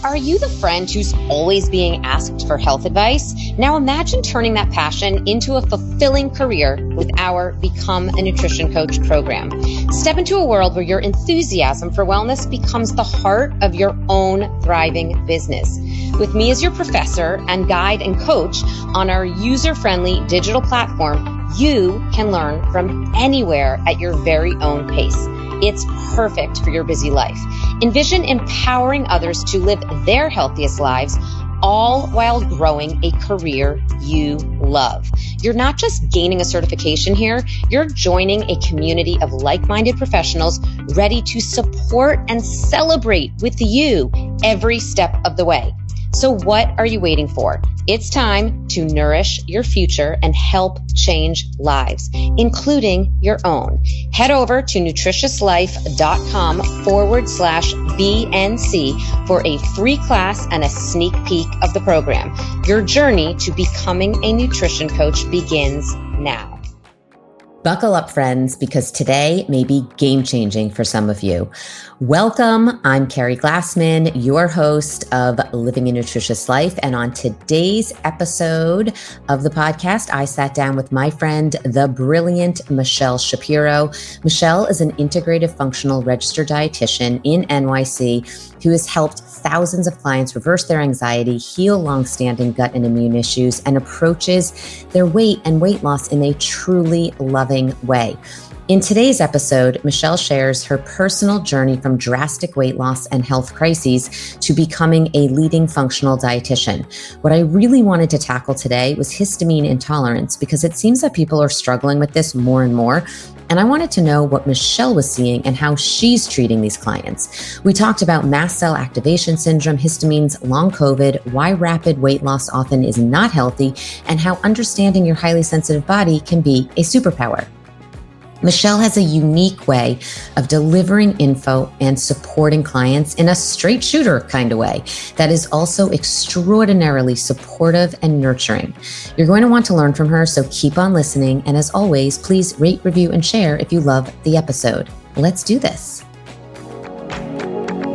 Are you the friend who's always being asked for health advice? Now imagine turning that passion into a fulfilling career with our Become a Nutrition Coach program. Step into a world where your enthusiasm for wellness becomes the heart of your own thriving business. With me as your professor and guide and coach on our user-friendly digital platform, you can learn from anywhere at your very own pace. It's perfect for your busy life. Envision empowering others to live their healthiest lives, all while growing a career you love. You're not just gaining a certification here, you're joining a community of like-minded professionals ready to support and celebrate with you every step of the way. So what are you waiting for? It's time to nourish your future and help change lives, including your own. Head over to nutritiouslife.com/BNC for a free class and a sneak peek of the program. Your journey to becoming a nutrition coach begins now. Buckle up, friends, because today may be game-changing for some of you. Welcome. I'm Keri Glassman, your host of Living a Nutritious Life. And on today's episode of the podcast, I sat down with my friend, the brilliant Michelle Shapiro. Michelle is an integrative functional registered dietitian in NYC who has helped thousands of clients reverse their anxiety, heal longstanding gut and immune issues, and approaches their weight and weight loss in a truly loving way. In today's episode, Michelle shares her personal journey from drastic weight loss and health crises to becoming a leading functional dietitian. What I really wanted to tackle today was histamine intolerance because it seems that people are struggling with this more and more. And I wanted to know what Michelle was seeing and how she's treating these clients. We talked about mast cell activation syndrome, histamines, long COVID, why rapid weight loss often is not healthy, and how understanding your highly sensitive body can be a superpower. Michelle has a unique way of delivering info and supporting clients in a straight shooter kind of way that is also extraordinarily supportive and nurturing. You're going to want to learn from her, so keep on listening. And as always, please rate, review, and share if you love the episode. Let's do this.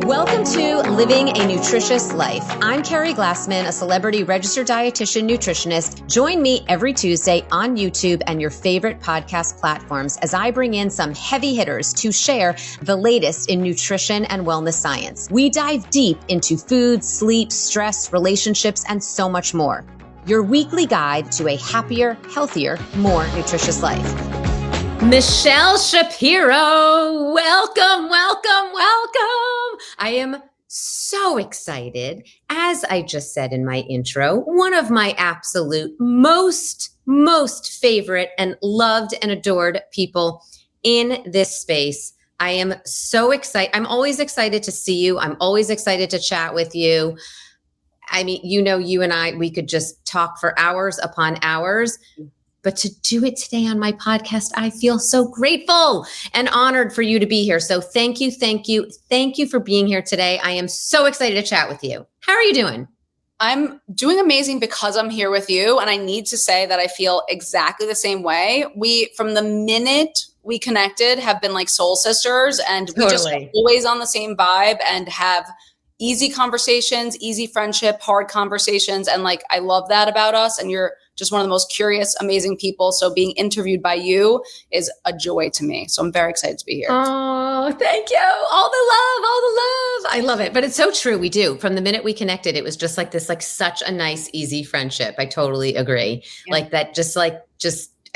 Welcome to Living a Nutritious Life. I'm Keri Glassman, a celebrity registered dietitian nutritionist. Join me every Tuesday on YouTube and your favorite podcast platforms as I bring in some heavy hitters to share the latest in nutrition and wellness science. We dive deep into food, sleep, stress, relationships, and so much more. Your weekly guide to a happier, healthier, more nutritious life. Michelle Shapiro, welcome, welcome, welcome. I am so excited. As I just said in my intro, one of my absolute most favorite and loved and adored people in this space. I am so excited. I'm always excited to see you. I'm always excited to chat with you. I mean, you know, you and I, we could just talk for hours upon hours. But to do it today on my podcast, I feel so grateful and honored for you to be here. So thank you for being here today. I am so excited to chat with you. How are you doing? I'm doing amazing because I'm here with you. And I need to say that I feel exactly the same way. We, from the minute we connected, have been like soul sisters, and we just always on the same vibe and have easy conversations, easy friendship, hard conversations. And like, I love that about us. And you're just one of the most curious, amazing people. So being interviewed by you is a joy to me. So I'm very excited to be here. Oh, thank you. All the love. I love it. But it's so true. We do. From the minute we connected, it was just like this, like such a nice, easy friendship. I totally agree. Yeah. Like that,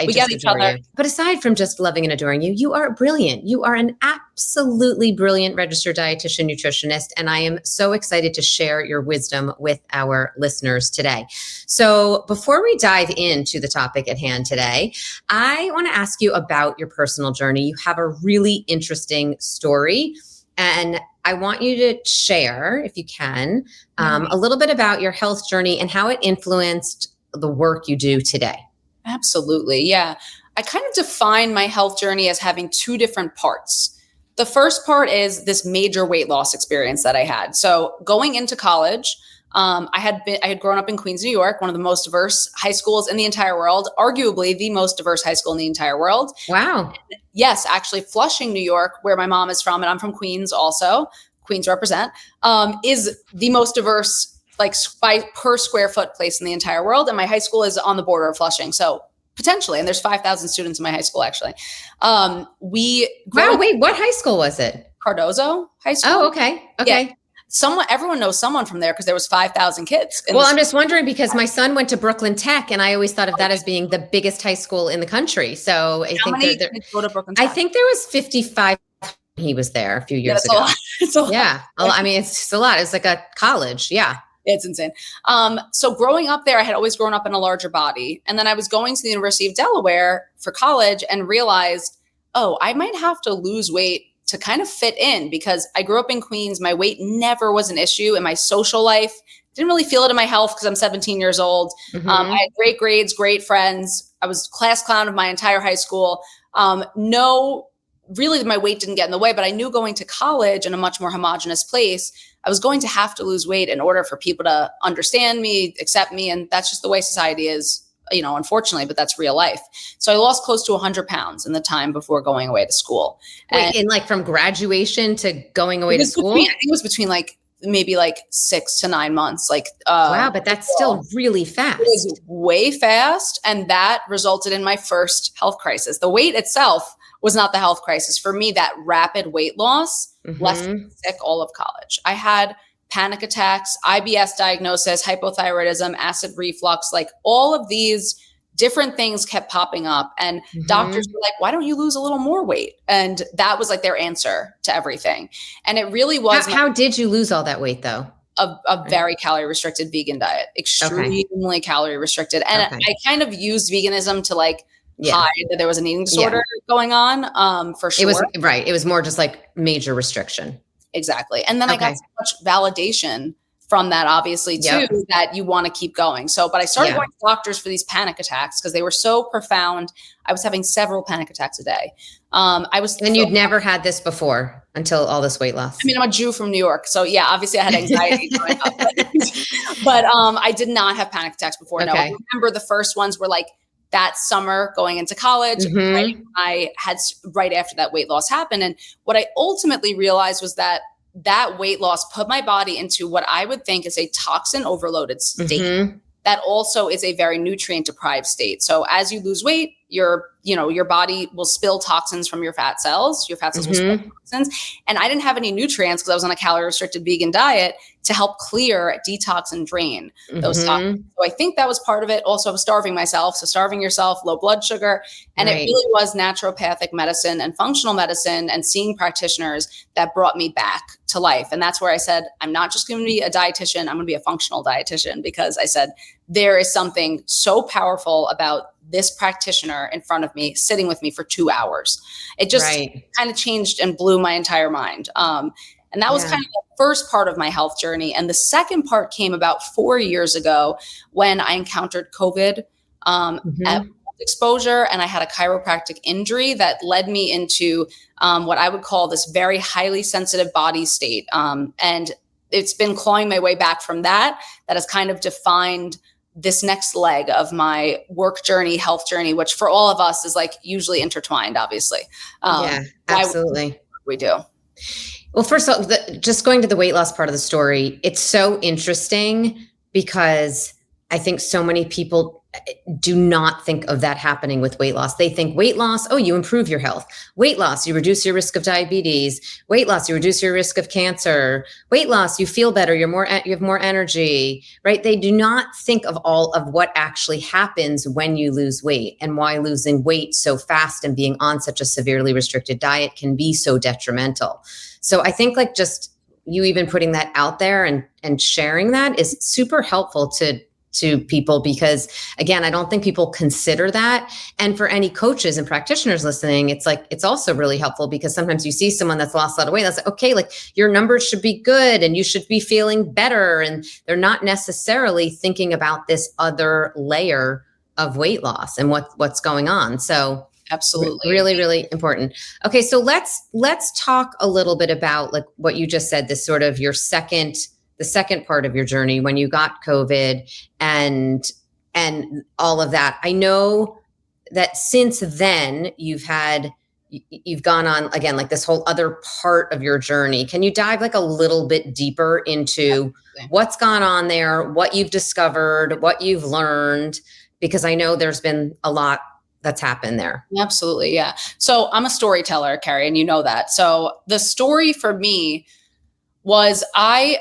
we get each other. But aside from just loving and adoring you, you are brilliant. You are an absolutely brilliant registered dietitian nutritionist. And I am so excited to share your wisdom with our listeners today. So before we dive into the topic at hand today, I want to ask you about your personal journey. You have a really interesting story, and I want you to share, if you can, a little bit about your health journey and how it influenced the work you do today. Absolutely. Yeah. I kind of define my health journey as having two different parts. The first part is this major weight loss experience that I had. So going into college, I had grown up in Queens, New York, one of the most diverse high schools in the entire world, arguably the most diverse high school in the entire world. Wow. Yes, actually Flushing, New York, where my mom is from, and I'm from Queens also. Queens represent, is the most diverse, like per square foot place in the entire world. And my high school is on the border of Flushing. So potentially, and there's 5,000 students in my high school, actually. Wow, wait, what high school was it? Cardozo High School. Oh, okay. Okay. Yeah. Everyone knows someone from there because there was 5,000 kids. Well, I'm just wondering because my son went to Brooklyn Tech, and I always thought of that as being the biggest high school in the country. So How many kids go to Brooklyn Tech? I think there was 55. He was there a few years ago. It's a lot. Yeah. I mean, it's just a lot. It's like a college. Yeah. It's insane. So growing up there, I had always grown up in a larger body. And then I was going to the University of Delaware for college and realized, oh, I might have to lose weight to kind of fit in because I grew up in Queens. My weight never was an issue in my social life. Didn't really feel it in my health because I'm 17 years old. I had great grades, great friends. I was class clown of my entire high school. Really my weight didn't get in the way, but I knew going to college in a much more homogenous place, I was going to have to lose weight in order for people to understand me, accept me. And that's just the way society is, unfortunately, but that's real life. So I lost close to 100 pounds in the time before going away to school. Wait, and like from graduation to going away to school? I think it was between maybe 6 to 9 months. Wow, but that's still really fast. It was way fast. And that resulted in my first health crisis. The weight itself was not the health crisis. For me, that rapid weight loss left me sick all of college. I had panic attacks, IBS diagnosis, hypothyroidism, acid reflux, all of these different things kept popping up. And doctors were like, why don't you lose a little more weight? And that was their answer to everything. And it really was. How did you lose all that weight though? A very calorie restricted vegan diet, extremely calorie restricted. And I kind of used veganism to hide that there was an eating disorder going on, for sure. It was more just major restriction. Exactly. And then I got so much validation from that, obviously, too, that you want to keep going. But I started going to doctors for these panic attacks because they were so profound. I was having several panic attacks a day. And you'd never had this before until all this weight loss. I mean, I'm a Jew from New York. So yeah, obviously I had anxiety growing up, but I did not have panic attacks before. Okay. No, I remember the first ones were that summer going into college, I had right after that weight loss happened. And what I ultimately realized was that weight loss put my body into what I would think is a toxin overloaded state. That also is a very nutrient deprived state. So as you lose weight, your body will spill toxins from your fat cells. Your fat cells will spill toxins. And I didn't have any nutrients because I was on a calorie restricted vegan diet to help clear, detox, and drain those toxins. So I think that was part of it. Also, I was starving myself. So starving yourself, low blood sugar. And it really was naturopathic medicine and functional medicine and seeing practitioners that brought me back to life. And that's where I said, I'm not just going to be a dietitian. I'm going to be a functional dietitian because I said, there is something so powerful about this practitioner in front of me, sitting with me for 2 hours. It just kind of changed and blew my entire mind. And that was kind of the first part of my health journey. And the second part came about 4 years ago when I encountered COVID at exposure, and I had a chiropractic injury that led me into what I would call this very highly sensitive body state. And it's been clawing my way back from that has kind of defined this next leg of my work journey, health journey, which for all of us is usually intertwined, obviously. Absolutely. We do. Well, first of all, just going to the weight loss part of the story, it's so interesting because I think so many people do not think of that happening with weight loss. They think weight loss, oh, you improve your health. Weight loss, you reduce your risk of diabetes. Weight loss, you reduce your risk of cancer. Weight loss, you feel better. You have more energy, right? They do not think of all of what actually happens when you lose weight and why losing weight so fast and being on such a severely restricted diet can be so detrimental. So I think just you even putting that out there and sharing that is super helpful to people because, again, I don't think people consider that. And for any coaches and practitioners listening, it's also really helpful because sometimes you see someone that's lost a lot of weight. That's okay, your numbers should be good and you should be feeling better. And they're not necessarily thinking about this other layer of weight loss and what's going on. So absolutely. Really, really important. Okay. So let's talk a little bit about what you just said, this sort of the second part of your journey when you got COVID and all of that. I know that since then you've had, you've gone on again, like this whole other part of your journey. Can you dive like a little bit deeper into what's gone on there, what you've discovered, what you've learned? Because I know there's been a lot that's happened there. Absolutely. Yeah. So I'm a storyteller, Keri, and you know that. So the story for me was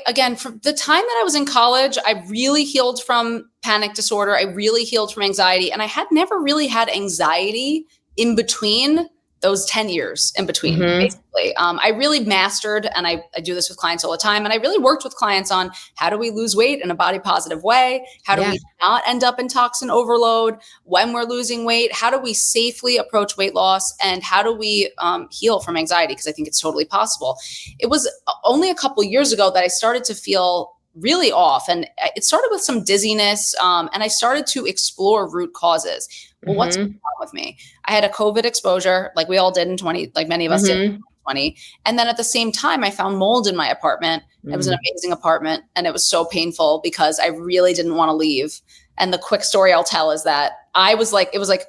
again, from the time that I was in college, I really healed from panic disorder. I really healed from anxiety. And I had never really had anxiety in between those 10 years in between, basically. I really mastered, and I do this with clients all the time, and I really worked with clients on how do we lose weight in a body positive way? How do we not end up in toxin overload when we're losing weight? How do we safely approach weight loss? And how do we heal from anxiety? Because I think it's totally possible. It was only a couple years ago that I started to feel really off, and it started with some dizziness, and I started to explore root causes. Well, what's going on with me? I had a COVID exposure, like we all did in 20, like many of us did in 2020. And then at the same time, I found mold in my apartment. It was an amazing apartment, and it was so painful because I really didn't want to leave. And the quick story I'll tell is that it was like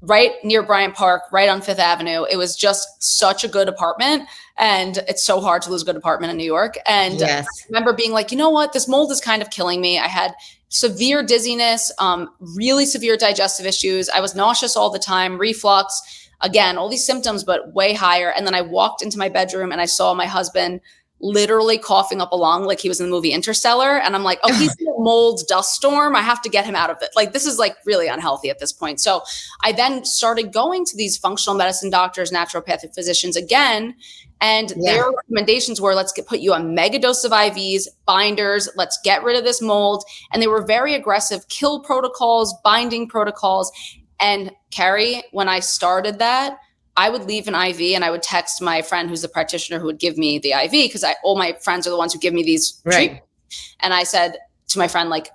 right near Bryant Park, right on Fifth Avenue. It was just such a good apartment. And it's so hard to lose a good apartment in New York. And I remember being like, you know what, this mold is kind of killing me. I had severe dizziness, really severe digestive issues. I was nauseous all the time, reflux, again, all these symptoms, but way higher. And then I walked into my bedroom and I saw my husband literally coughing up a lung like he was in the movie Interstellar. And I'm like, oh, he's in a mold dust storm. I have to get him out of it. Like, this is like really unhealthy at this point. So I then started going to these functional medicine doctors, naturopathic physicians again. And their recommendations were, let's put you on mega dose of IVs, binders, let's get rid of this mold. And they were very aggressive kill protocols, binding protocols. And Keri, when I started that, I would leave an IV and I would text my friend who's the practitioner who would give me the IV, because all my friends are the ones who give me these treatments. And I said to my friend, like,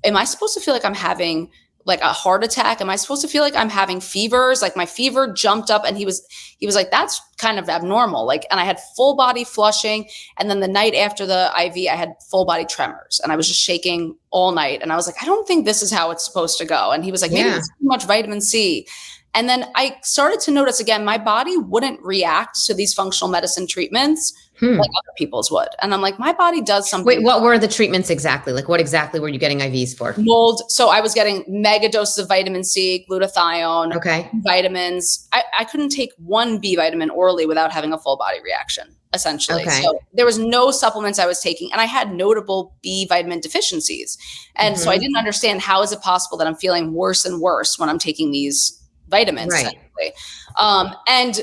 am I supposed to feel like I'm having like a heart attack? Am I supposed to feel like I'm having fevers? Like my fever jumped up, and he was like, that's kind of abnormal. Like, and I had full body flushing. And then the night after the IV, I had full body tremors, and I was just shaking all night. And I was like, I don't think this is how it's supposed to go. And he was like, maybe it's too much vitamin C. And then I started to notice again, my body wouldn't react to these functional medicine treatments like other people's would. And I'm like, my body does something. Wait, what were the treatments exactly? Like, what exactly were you getting IVs for? Mold. So I was getting mega doses of vitamin C, glutathione, vitamins. I couldn't take one B vitamin orally without having a full body reaction, essentially. So there was no supplements I was taking, and I had notable B vitamin deficiencies. And so I didn't understand, how is it possible that I'm feeling worse and worse when I'm taking these vitamins, essentially. And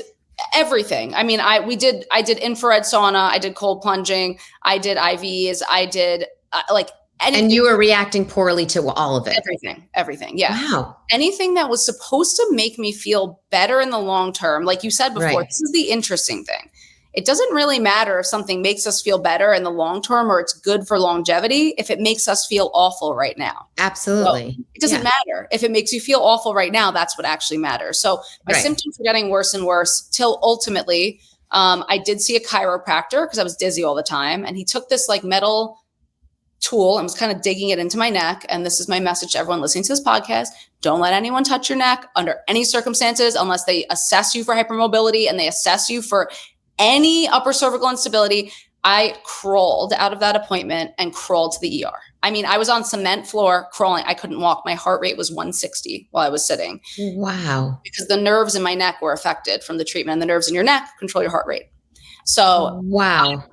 everything. I mean, I did infrared sauna, I did cold plunging, I did IVs, I did like anything. And you were reacting poorly to all of it. Everything. Yeah. Wow. Anything that was supposed to make me feel better in the long term. Like you said before, this is the interesting thing. It doesn't really matter if something makes us feel better in the long term or it's good for longevity if it makes us feel awful right now. Absolutely. So it doesn't matter. If it makes you feel awful right now, that's what actually matters. So my symptoms were getting worse and worse till ultimately I did see a chiropractor because I was dizzy all the time. And he took this like metal tool and was kind of digging it into my neck. And this is my message to everyone listening to this podcast. Don't let anyone touch your neck under any circumstances unless they assess you for hypermobility and they assess you for any upper cervical instability. I crawled out of that appointment and crawled to the ER. I mean, I was on cement floor crawling. I couldn't walk. My heart rate was 160 while I was sitting. Wow. Because the nerves in my neck were affected from the treatment. And the nerves in your neck control your heart rate. So wow.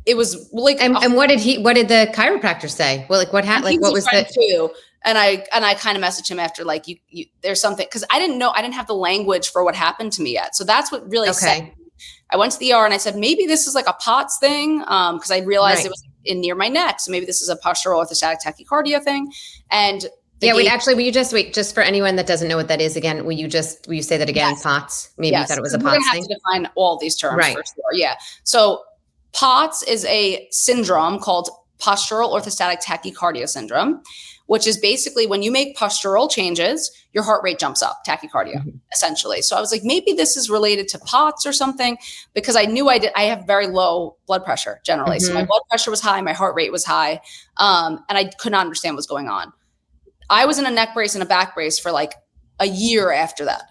It was like, and what did the chiropractor say? Well, like what happened? Like what was that too? And I kind of messaged him after, like, you there's something, because I didn't have the language for what happened to me yet. So that's what really set me. I went to the ER and I said, maybe this is like a POTS thing. Because I realized it was in near my neck. So maybe this is a postural orthostatic tachycardia thing. And will you just for anyone that doesn't know what that is again, will you say that again? Yes. POTS? Maybe you thought it was a POTS thing. We're going to have to define all these terms for sure. Yeah. So POTS is a syndrome called postural orthostatic tachycardia syndrome, which is basically when you make postural changes, your heart rate jumps up, tachycardia, essentially. So I was like, maybe this is related to POTS or something, because I knew I have very low blood pressure generally. So my blood pressure was high, my heart rate was high, and I could not understand what's going on. I was in a neck brace and a back brace for like a year after that.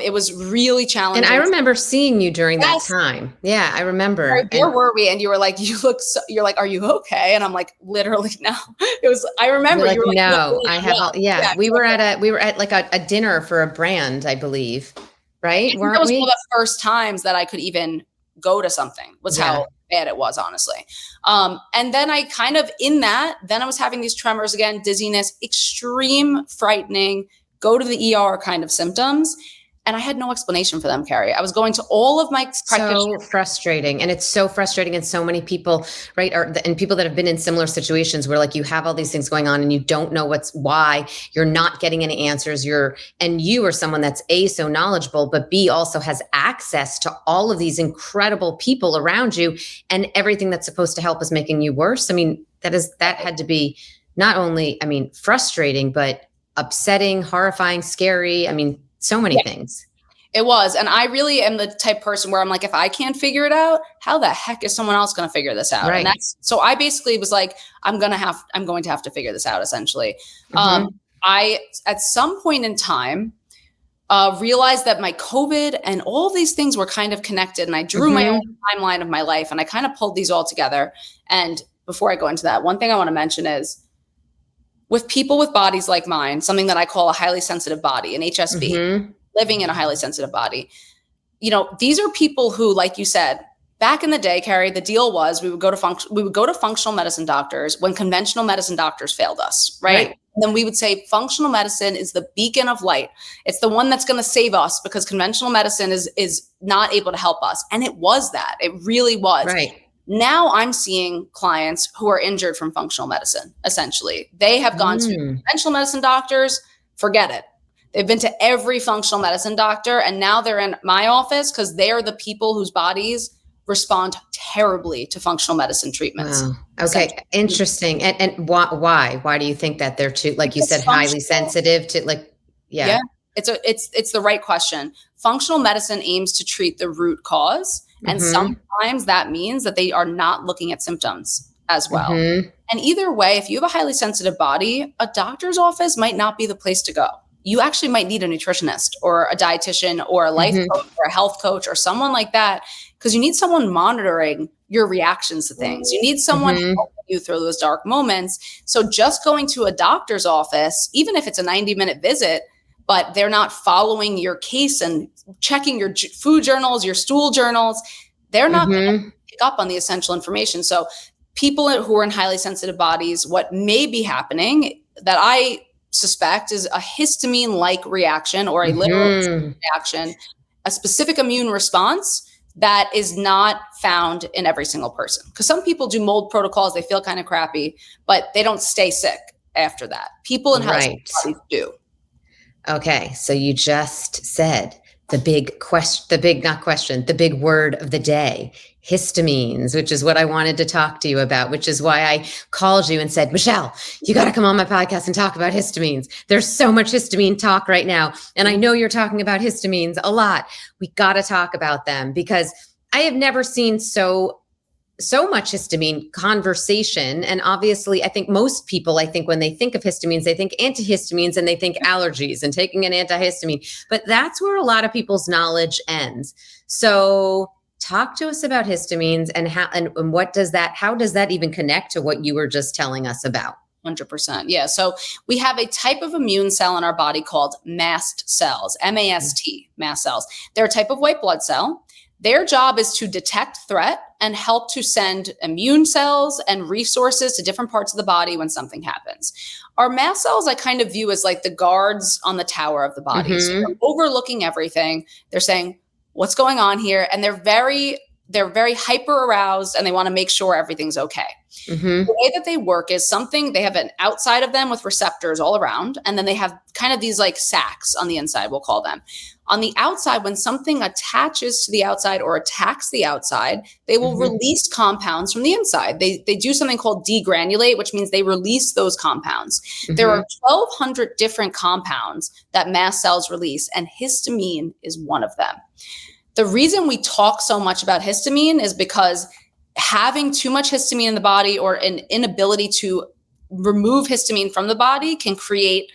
It was really challenging. And I remember seeing you during that time. Yeah, I remember. Where were we? And you were like, you're like, are you okay? And I'm like, literally, no. It was, I remember you were like, no, I have all, we were at like a dinner for a brand, I believe. Right? Weren't that was we? one of the first times that I could even go to something, was how bad it was, honestly. And then I kind of then I was having these tremors again, dizziness, extreme frightening, go to the ER kind of symptoms. And I had no explanation for them, Keri. I was going to all of my practitioners. So frustrating. And it's so frustrating. And so many people, right, and people that have been in similar situations where like you have all these things going on and you don't know why you're not getting any answers. And you are someone that's A, so knowledgeable, but B, also has access to all of these incredible people around you, and everything that's supposed to help is making you worse. I mean, that had to be not only, frustrating, but upsetting, horrifying, scary. I mean, so many things. It was. And I really am the type of person where I'm like, if I can't figure it out, how the heck is someone else going to figure this out? Right. And so I basically was like, I'm going to have to figure this out, essentially. I, at some point in time, realized that my COVID and all these things were kind of connected. And I drew my own timeline of my life, and I kind of pulled these all together. And before I go into that, one thing I want to mention is, with people with bodies like mine, something that I call a highly sensitive body, an HSB, living in a highly sensitive body, these are people who, like you said, back in the day, Keri, the deal was we would go to functional medicine doctors when conventional medicine doctors failed us, right? And then we would say functional medicine is the beacon of light. It's the one that's going to save us because conventional medicine is not able to help us. And it was that. It really was. Right. Now I'm seeing clients who are injured from functional medicine, essentially. They have gone to conventional medicine doctors, forget it. They've been to every functional medicine doctor, and now they're in my office because they are the people whose bodies respond terribly to functional medicin treatments. Wow. Okay. Interesting. And why? Why do you think that they're too, like you said, highly sensitive to Yeah. It's the right question. Functional medicine aims to treat the root cause. And sometimes that means that they are not looking at symptoms as well. And either way, if you have a highly sensitive body, a doctor's office might not be the place to go. You actually might need a nutritionist or a dietitian or a life coach or a health coach or someone like that, because you need someone monitoring your reactions to things. You need someone helping you through those dark moments. So just going to a doctor's office, even if it's a 90-minute visit, but they're not following your case and checking your food journals, your stool journals, they're not going to pick up on the essential information. So people who are in highly sensitive bodies, what may be happening that I suspect is a histamine-like reaction or a literal reaction, a specific immune response that is not found in every single person. Because some people do mold protocols, they feel kind of crappy, but they don't stay sick after that. People in highly sensitive bodies do. Okay, so you just said the big word of the day, histamines, which is what I wanted to talk to you about, which is why I called you and said, Michelle, you got to come on my podcast and talk about histamines. There's so much histamine talk right now. And I know you're talking about histamines a lot. We got to talk about them because I have never seen so much histamine conversation. And obviously, I think most people, when they think of histamines, they think antihistamines and they think allergies and taking an antihistamine. But that's where a lot of people's knowledge ends. So talk to us about histamines and how does that even connect to what you were just telling us about? 100%. Yeah. So we have a type of immune cell in our body called mast cells, M-A-S-T, mast cells. They're a type of white blood cell. Their job is to detect threat and help to send immune cells and resources to different parts of the body when something happens. Our mast cells, I kind of view as like the guards on the tower of the body. So they're overlooking everything. They're saying, what's going on here? And they're very hyper aroused and they want to make sure everything's okay. The way that they work is they have an outside of them with receptors all around. And then they have kind of these like sacs on the inside, we'll call them. On the outside, when something attaches to the outside or attacks the outside, they will release compounds from the inside. They do something called degranulate, which means they release those compounds. There are 1,200 different compounds that mast cells release, and histamine is one of them. The reason we talk so much about histamine is because having too much histamine in the body or an inability to remove histamine from the body can create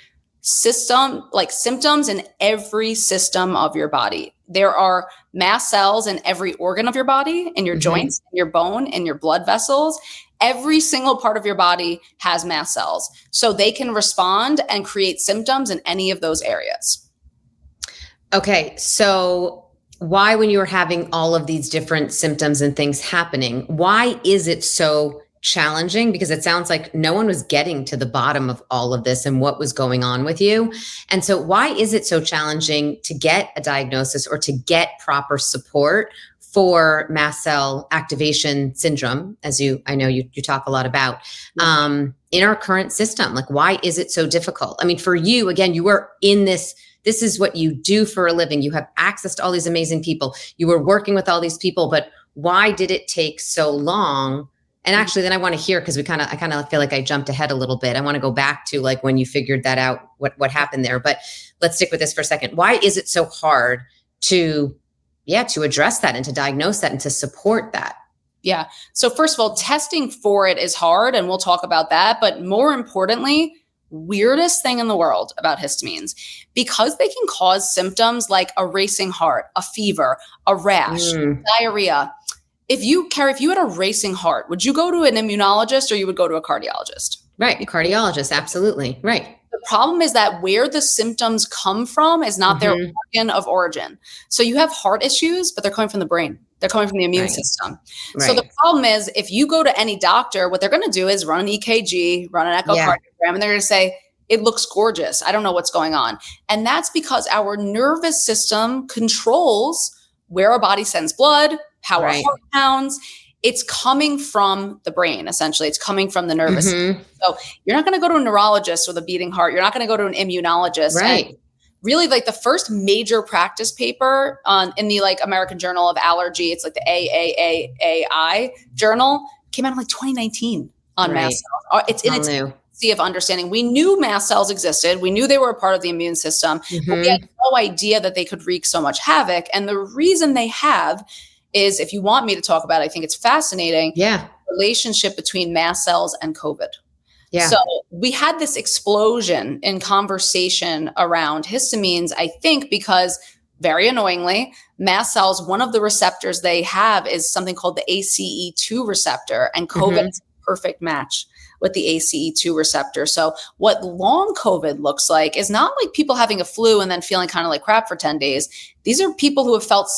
symptoms in every system of your body. There are mast cells in every organ of your body, in your joints, in your bone, in your blood vessels. Every single part of your body has mast cells. So they can respond and create symptoms in any of those areas. Okay. So why, when you were having all of these different symptoms and things happening, why is it so challenging? Because it sounds like no one was getting to the bottom of all of this and what was going on with you. And so why is it so challenging to get a diagnosis or to get proper support for mast cell activation syndrome, as I know you talk a lot about, in our current system? Like, why is it so difficult? I mean, for you, again, you were in this is what you do for a living. You have access to all these amazing people. You were working with all these people, but why did it take so long? And actually, then I want to hear, because I kind of feel like I jumped ahead a little bit. I want to go back to like when you figured that out, what happened there. But let's stick with this for a second. Why is it so hard to address that and to diagnose that and to support that? Yeah. So first of all, testing for it is hard, and we'll talk about that. But more importantly, weirdest thing in the world about histamines, because they can cause symptoms like a racing heart, a fever, a rash, diarrhea. Keri, if you had a racing heart, would you go to an immunologist or you would go to a cardiologist? Right. A cardiologist. Absolutely. Right. The problem is that where the symptoms come from is not their organ of origin. So you have heart issues, but they're coming from the brain. They're coming from the immune system. Right. So the problem is, if you go to any doctor, what they're going to do is run an EKG, run an echocardiogram, and they're going to say, it looks gorgeous. I don't know what's going on. And that's because our nervous system controls where our body sends blood, how our heart pounds. It's coming from the brain, essentially. It's coming from the nervous system. So you're not going to go to a neurologist with a beating heart. You're not going to go to an immunologist. Right. And really, like, the first major practice paper in the like American Journal of Allergy, it's like the AAAAI journal, came out in like 2019 on mast cells. It's in its sea of understanding. We knew mast cells existed. We knew they were a part of the immune system, but we had no idea that they could wreak so much havoc. And the reason they have is, if you want me to talk about it, I think it's fascinating. The relationship between mast cells and COVID. Yeah. So we had this explosion in conversation around histamines, I think, because, very annoyingly, mast cells, one of the receptors they have is something called the ACE2 receptor, and COVID is a perfect match with the ACE2 receptor. So what long COVID looks like is not like people having a flu and then feeling kind of like crap for 10 days. These are people who have felt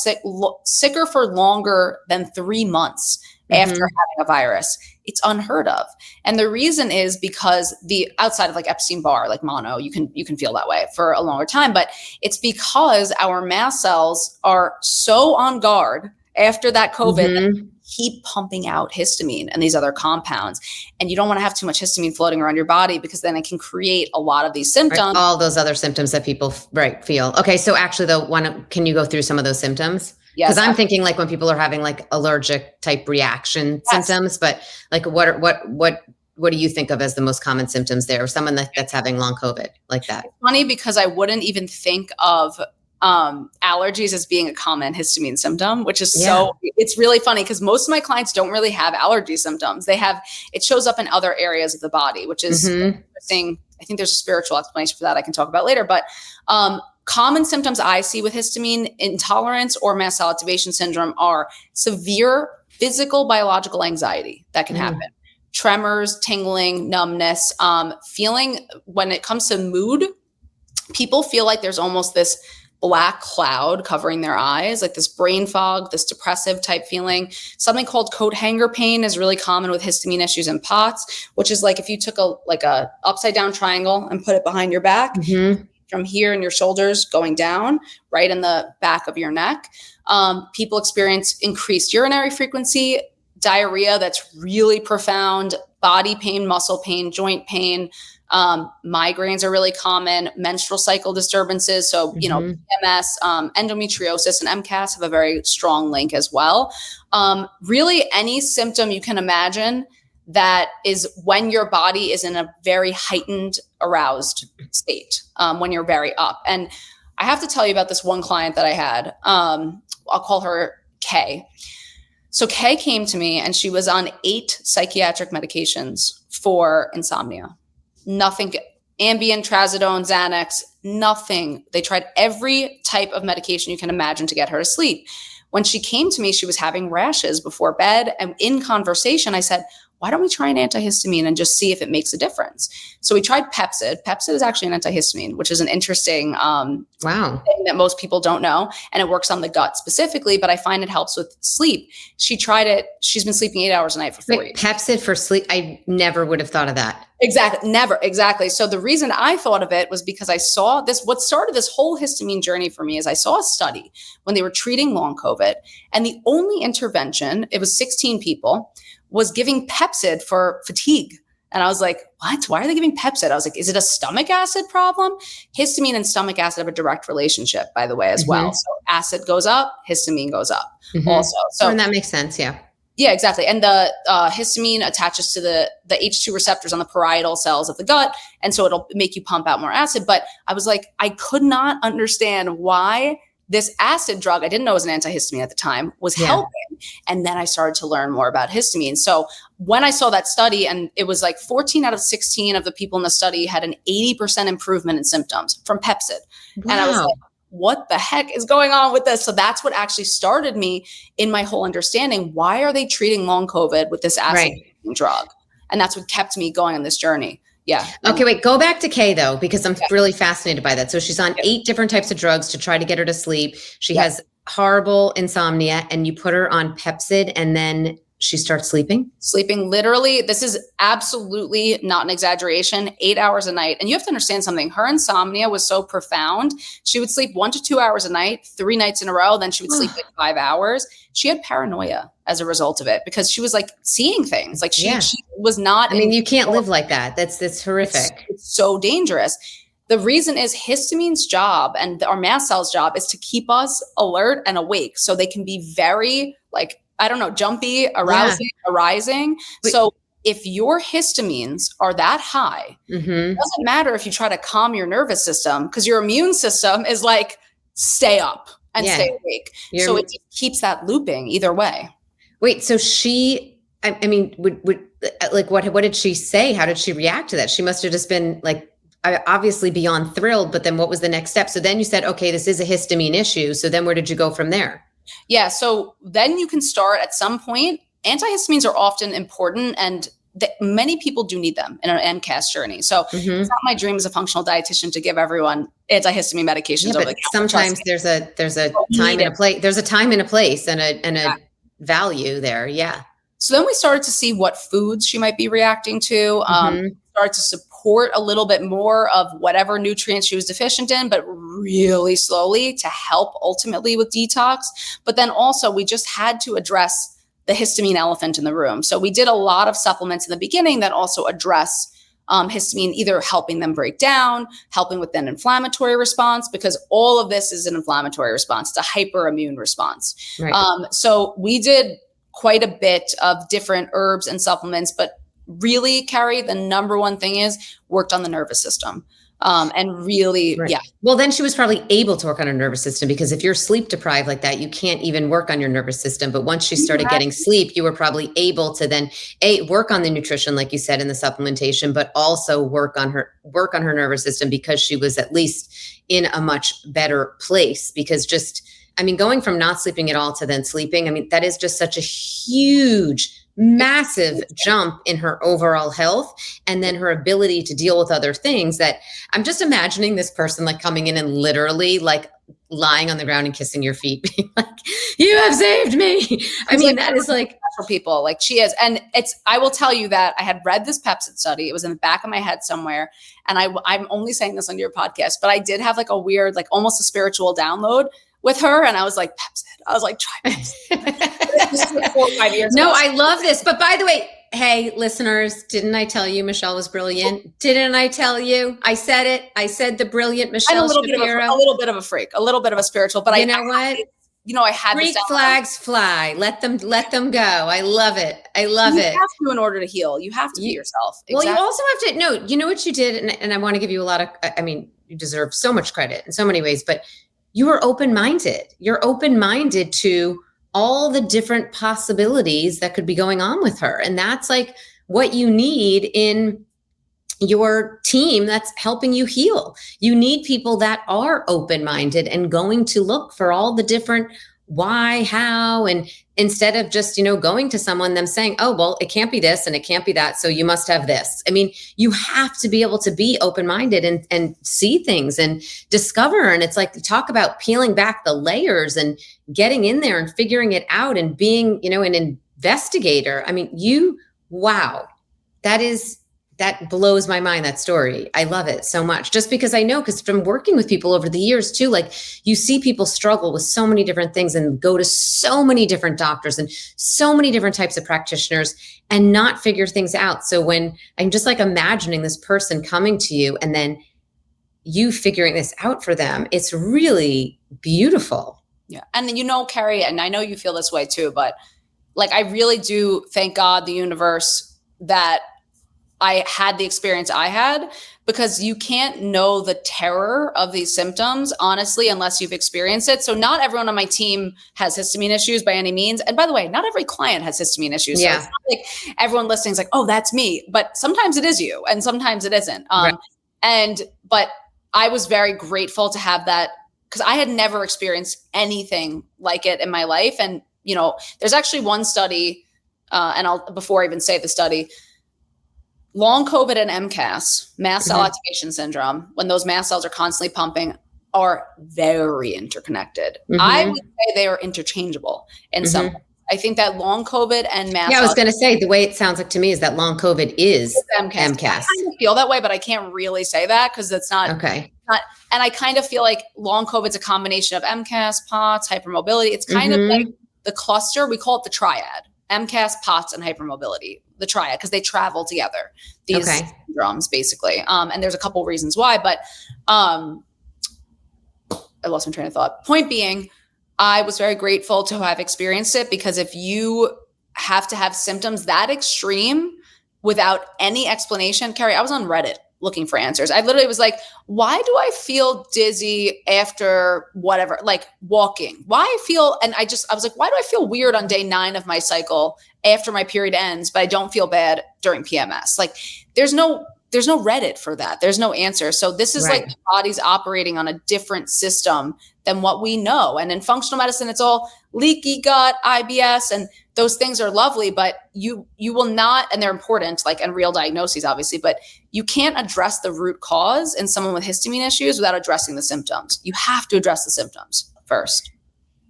sicker for longer than 3 months after having a virus. It's unheard of. And the reason is because outside of like Epstein-Barr, like mono, you can feel that way for a longer time, but it's because our mast cells are so on guard after that COVID that keep pumping out histamine and these other compounds. And you don't want to have too much histamine floating around your body, because then it can create a lot of these symptoms. All those other symptoms that people feel. Okay. So actually though, can you go through some of those symptoms? Yes. Because I'm thinking like when people are having like allergic type reaction symptoms, but like what do you think of as the most common symptoms there? Or someone that's having long COVID like that? It's funny, because I wouldn't even think of allergies as being a common histamine symptom, which is it's really funny, because most of my clients don't really have allergy symptoms. It shows up in other areas of the body, which is interesting. I think there's a spiritual explanation for that I can talk about later, but common symptoms I see with histamine intolerance or mast cell activation syndrome are severe physical biological anxiety that can happen. Tremors, tingling, numbness, feeling, when it comes to mood, people feel like there's almost this black cloud covering their eyes, like this brain fog, this depressive type feeling. Something called coat hanger pain is really common with histamine issues in POTS, which is like if you took a upside down triangle and put it behind your back, from here in your shoulders going down, right in the back of your neck. People experience increased urinary frequency, diarrhea that's really profound, body pain, muscle pain, joint pain. Migraines are really common, menstrual cycle disturbances. So, PMS, endometriosis, and MCAS have a very strong link as well. Really any symptom you can imagine that is when your body is in a very heightened, aroused state, when you're very up. And I have to tell you about this one client that I had. I'll call her Kay. So Kay came to me and she was on 8 psychiatric medications for insomnia. Nothing Ambien, Trazodone, Xanax, nothing. They tried every type of medication you can imagine to get her to sleep. When she came to me, she was having rashes before bed. And in conversation, I said, why don't we try an antihistamine and just see if it makes a difference? So we tried Pepcid. Pepcid is actually an antihistamine, which is an interesting thing that most people don't know. And it works on the gut specifically, but I find it helps with sleep. She tried it. She's been sleeping 8 hours a night for 4 years. Pepcid for sleep. I never would have thought of that. Exactly. Never. Exactly. So the reason I thought of it was because I saw this, what started this whole histamine journey for me is I saw a study when they were treating long COVID, and the only intervention, it was 16 people, was giving Pepcid for fatigue. And I was like, what? Why are they giving Pepcid? I was like, is it a stomach acid problem? Histamine and stomach acid have a direct relationship, by the way, as well. So acid goes up, histamine goes up also. So and that makes sense. Yeah. Yeah, exactly. And the histamine attaches to the H2 receptors on the parietal cells of the gut. And so it'll make you pump out more acid. But I was like, I could not understand why this acid drug, I didn't know it was an antihistamine at the time, was helping. And then I started to learn more about histamine. So when I saw that study, and it was like 14 out of 16 of the people in the study had an 80% improvement in symptoms from Pepcid. Wow. And I was like, what the heck is going on with this? So that's what actually started me in my whole understanding. Why are they treating long COVID with this acid drug? And that's what kept me going on this journey. Yeah. Okay, wait, go back to Kay though, because I'm really fascinated by that. So she's on 8 different types of drugs to try to get her to sleep. She has horrible insomnia, and you put her on Pepcid, and then she starts sleeping? Sleeping literally, this is absolutely not an exaggeration, 8 hours a night. And you have to understand something. Her insomnia was so profound. She would sleep 1 to 2 hours a night, 3 nights in a row. Then she would sleep like 5 hours. She had paranoia as a result of it because she was like seeing things. Like she was not. I mean, you can't live like that. That's horrific. It's so dangerous. The reason is histamine's job and our mast cells' job is to keep us alert and awake. So they can be very like, I don't know, jumpy, arising. So if your histamines are that high, it doesn't matter if you try to calm your nervous system because your immune system is like, stay up and stay awake. So it just keeps that looping either way. Wait, so she, I mean, would like, what did she say? How did she react to that? She must've just been like, obviously beyond thrilled, but then what was the next step? So then you said, okay, this is a histamine issue. So then where did you go from there? Yeah. So then you can start at some point. Antihistamines are often important, and many people do need them in an MCAS journey. So it's not my dream as a functional dietitian to give everyone antihistamine medications. Yeah, but sometimes there's a time and a place. There's a time and a place and a value there. Yeah. So then we started to see what foods she might be reacting to. Started to support a little bit more of whatever nutrients she was deficient in, but really slowly to help ultimately with detox. But then also we just had to address the histamine elephant in the room. So we did a lot of supplements in the beginning that also address histamine, either helping them break down, helping with an inflammatory response, because all of this is an inflammatory response. It's a hyperimmune response. Right. So we did quite a bit of different herbs and supplements, but really, Keri, the number one thing is worked on the nervous system. And really, Well, then she was probably able to work on her nervous system, because if you're sleep deprived like that, you can't even work on your nervous system. But once she started getting sleep, you were probably able to then work on the nutrition, like you said, in the supplementation, but also work on her nervous system, because she was at least in a much better place. Because going from not sleeping at all to then sleeping, I mean, that is just such a huge, massive jump in her overall health, and then her ability to deal with other things. That I'm just imagining this person like coming in and literally like lying on the ground and kissing your feet, being like, you have saved me. I mean, that is like for people like she is. And I will tell you that I had read this Pepcid study. It was in the back of my head somewhere. And I'm only saying this on your podcast, but I did have like a weird, like almost a spiritual download with her. And I was like, Pepcid. I was like, try Pepcid. This is like 4 or 5 years ago. No, I love this. But by the way, hey, listeners, didn't I tell you Michelle was brilliant? Didn't I tell you? I said it. I said the brilliant Michelle Shapiro. A little bit of a freak, a little bit of a spiritual, but I had freak flags fly. Let them go. I love it. You have to in order to heal. You have to be yourself. Exactly. Well, you also have to know, you know what you did? And I want to give you a lot of, you deserve so much credit in so many ways, but you were open-minded. You're open-minded to all the different possibilities that could be going on with her. And that's like what you need in your team that's helping you heal. You need people that are open-minded and going to look for all the different why, how, and instead of just, going to someone, them saying, oh, well, it can't be this and it can't be that, so you must have this. I mean, you have to be able to be open-minded and see things and discover. And it's like, talk about peeling back the layers and getting in there and figuring it out and being, an investigator. I mean, wow, that blows my mind, that story. I love it so much, just because I know, because from working with people over the years too, like you see people struggle with so many different things and go to so many different doctors and so many different types of practitioners and not figure things out. So when I'm just like imagining this person coming to you and then you figuring this out for them, it's really beautiful. Yeah. And Keri, and I know you feel this way too, but like, I really do thank God, the universe, that I had the experience I had, because you can't know the terror of these symptoms, honestly, unless you've experienced it. So not everyone on my team has histamine issues by any means. And by the way, not every client has histamine issues. Yeah. So it's not like everyone listening is like, oh, that's me. But sometimes it is you and sometimes it isn't. Right. But I was very grateful to have that, because I had never experienced anything like it in my life. And, there's actually one study, before I even say the study, long COVID and MCAS, mast cell activation syndrome, when those mast cells are constantly pumping, are very interconnected. I would say they are interchangeable in some way. I think that long COVID and mast. Yeah, I was going to say, the way it sounds like to me is that long COVID is MCAS. I kind of feel that way, but I can't really say that because it's not. Okay. And I kind of feel like long COVID is a combination of MCAS, POTS, hypermobility. It's kind of like the cluster. We call it the triad: MCAS, POTS, and hypermobility. The triad, because they travel together, these syndromes, basically. And there's a couple reasons why, but I lost my train of thought. Point being, I was very grateful to have experienced it, because if you have to have symptoms that extreme without any explanation, Keri, I was on Reddit looking for answers. I literally was like, why do I feel dizzy after whatever, like walking? And I was like, why do I feel weird on day 9 of my cycle after my period ends, but I don't feel bad during PMS? Like there's no Reddit for that. There's no answer. So this is like the body's operating on a different system than what we know. And in functional medicine, it's all leaky gut, IBS, and those things are lovely, but you will not, and they're important, like, and real diagnoses, obviously, but you can't address the root cause in someone with histamine issues without addressing the symptoms. You have to address the symptoms first.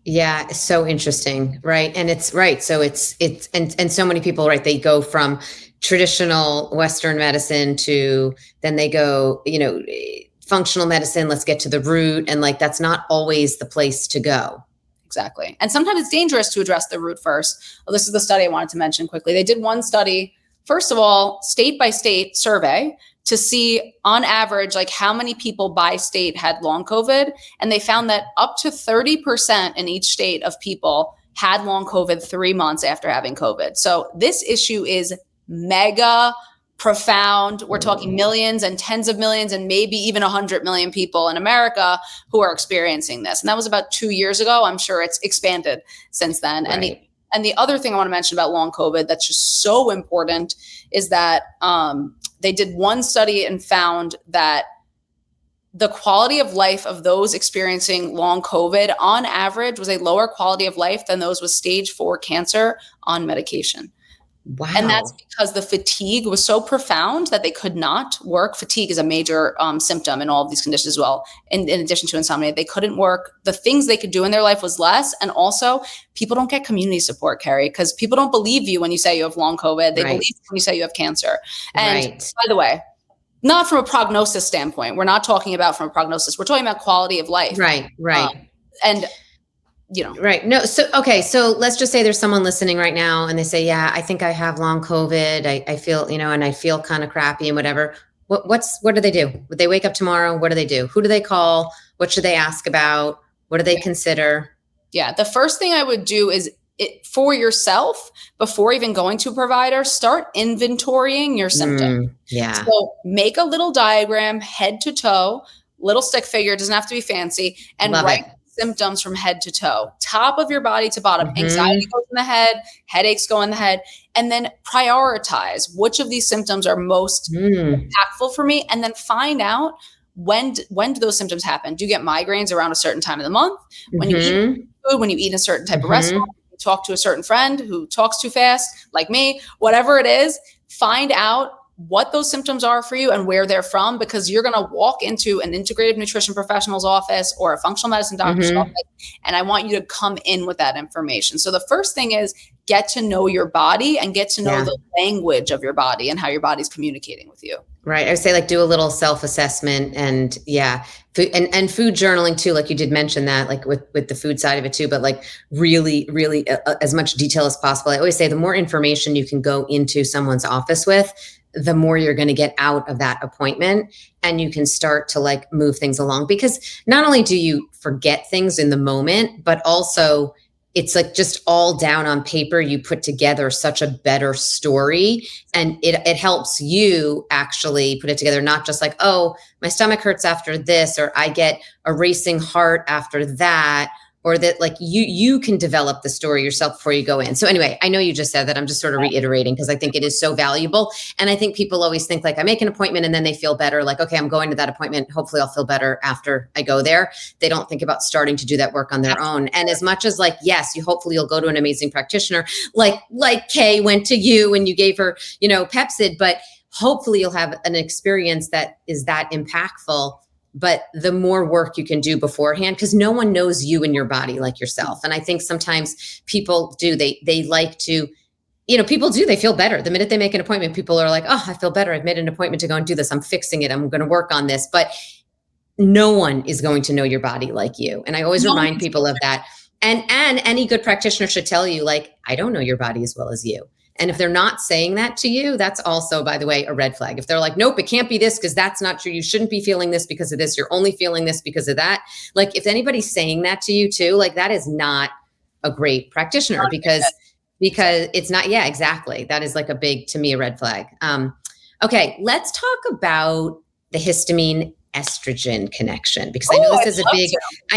Yeah, it's so interesting, right? And it's right. So it's and so many people, right? They go from traditional Western medicine to then they go, functional medicine. Let's get to the root, and like that's not always the place to go. Exactly. And sometimes it's dangerous to address the root first. Well, this is the study I wanted to mention quickly. They did one study, first of all, state by state survey to see on average, like how many people by state had long COVID. And they found that up to 30% in each state of people had long COVID 3 months after having COVID. So this issue is mega profound. We're talking millions and tens of millions and maybe even 100 million people in America who are experiencing this. And that was about 2 years ago. I'm sure it's expanded since then. Right. And the other thing I want to mention about long COVID that's just so important is that they did one study and found that the quality of life of those experiencing long COVID on average was a lower quality of life than those with stage 4 cancer on medication. Wow. And that's because the fatigue was so profound that they could not work. Fatigue is a major symptom in all of these conditions as well. In addition to insomnia, they couldn't work. The things they could do in their life was less. And also people don't get community support, Keri, because people don't believe you when you say you have long COVID. They believe you when you say you have cancer. And by the way, not from a prognosis standpoint. We're not talking about from a prognosis. We're talking about quality of life. Right. Right. No. So, okay. So let's just say there's someone listening right now and they say, yeah, I think I have long COVID. I feel, and I feel kind of crappy and whatever. What do they do? Would they wake up tomorrow? What do they do? Who do they call? What should they ask about? What do they consider? Yeah. The first thing I would do is for yourself, before even going to a provider, start inventorying your symptoms. Yeah. So make a little diagram, head to toe, little stick figure, doesn't have to be fancy, and write symptoms from head to toe, top of your body to bottom. Anxiety goes in the head, headaches go in the head, and then prioritize which of these symptoms are most impactful for me, and then find out when do those symptoms happen. Do you get migraines around a certain time of the month? When you eat food, when you eat in a certain type of restaurant, talk to a certain friend who talks too fast, like me, whatever it is, find out what those symptoms are for you and where they're from, because you're going to walk into an integrative nutrition professional's office or a functional medicine doctor's office, and I want you to come in with that information. So the first thing is get to know your body and get to know the language of your body and how your body's communicating with you. Right. I would say like do a little self-assessment and food and food journaling too. Like you did mention that, like with the food side of it too, but like really, really as much detail as possible. I always say the more information you can go into someone's office with, the more you're going to get out of that appointment, and you can start to like move things along, because not only do you forget things in the moment, but also it's like just all down on paper, you put together such a better story, and it helps you actually put it together, not just like, oh, my stomach hurts after this, or I get a racing heart after that, or that like you can develop the story yourself before you go in. So anyway, I know you just said that. I'm just sort of reiterating because I think it is so valuable. And I think people always think like I make an appointment and then they feel better. Like, okay, I'm going to that appointment. Hopefully I'll feel better after I go there. They don't think about starting to do that work on their own. And as much as like, yes, hopefully you'll go to an amazing practitioner, like Kay went to you and you gave her, Pepcid, but hopefully you'll have an experience that is that impactful. But the more work you can do beforehand, because no one knows you and your body like yourself. And I think sometimes people do, they like to, people do, they feel better. The minute they make an appointment, people are like, oh, I feel better. I've made an appointment to go and do this. I'm fixing it. I'm going to work on this. But no one is going to know your body like you. And I always remind people of that. And any good practitioner should tell you, like, I don't know your body as well as you. And if they're not saying that to you, that's also, by the way, a red flag. If they're like, nope, it can't be this because that's not true. You shouldn't be feeling this because of this. You're only feeling this because of that. Like if anybody's saying that to you too, like that is not a great practitioner because it's not. Yeah, exactly. That is like a big, to me, a red flag. Okay, let's talk about the histamine estrogen connection, because I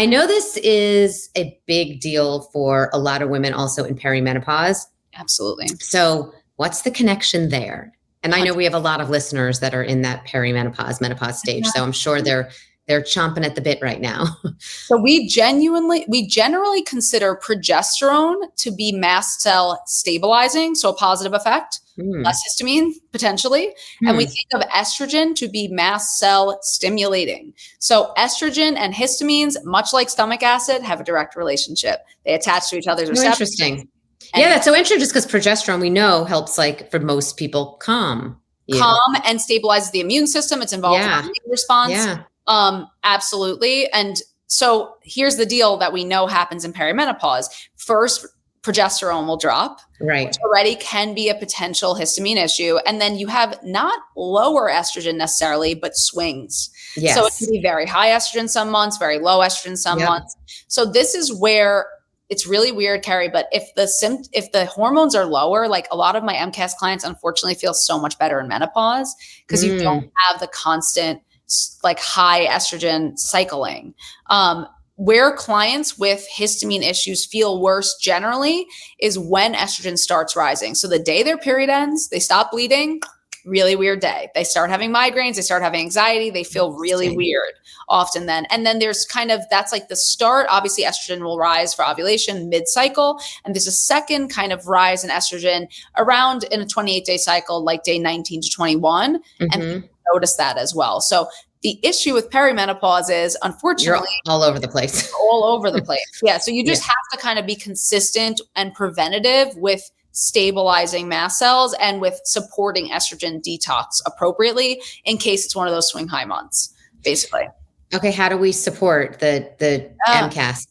know this is a big deal for a lot of women also in perimenopause. Absolutely. So what's the connection there? And I know we have a lot of listeners that are in that menopause stage. So I'm sure they're chomping at the bit right now. So we generally consider progesterone to be mast cell stabilizing. So a positive effect, less histamine potentially. And we think of estrogen to be mast cell stimulating. So estrogen and histamines, much like stomach acid, have a direct relationship. They attach to each other's receptors. Interesting. Yeah, that's so interesting, just because progesterone we know helps, like for most people, calm and stabilizes the immune system. It's involved in the immune response. Yeah. Absolutely. And so here's the deal that we know happens in perimenopause. First, progesterone will drop, which already can be a potential histamine issue. And then you have not lower estrogen necessarily, but swings. Yes. So it can be very high estrogen some months, very low estrogen some months. So this is where it's really weird, Keri, but if the hormones are lower, like a lot of my MCAS clients unfortunately feel so much better in menopause because you don't have the constant like high estrogen cycling. Where clients with histamine issues feel worse generally is when estrogen starts rising. So the day their period ends, they stop bleeding, really weird day. They start having migraines, they start having anxiety, they feel really weird often then. And then there's that's like the start. Obviously estrogen will rise for ovulation mid-cycle. And there's a second kind of rise in estrogen around in a 28-day cycle, like day 19 to 21. And people notice that as well. So the issue with perimenopause is, unfortunately, you're all over the place. All over the place. Yeah. So you just have to kind of be consistent and preventative with stabilizing mast cells and with supporting estrogen detox appropriately in case it's one of those swing high months, basically. Okay. How do we support the MCAS?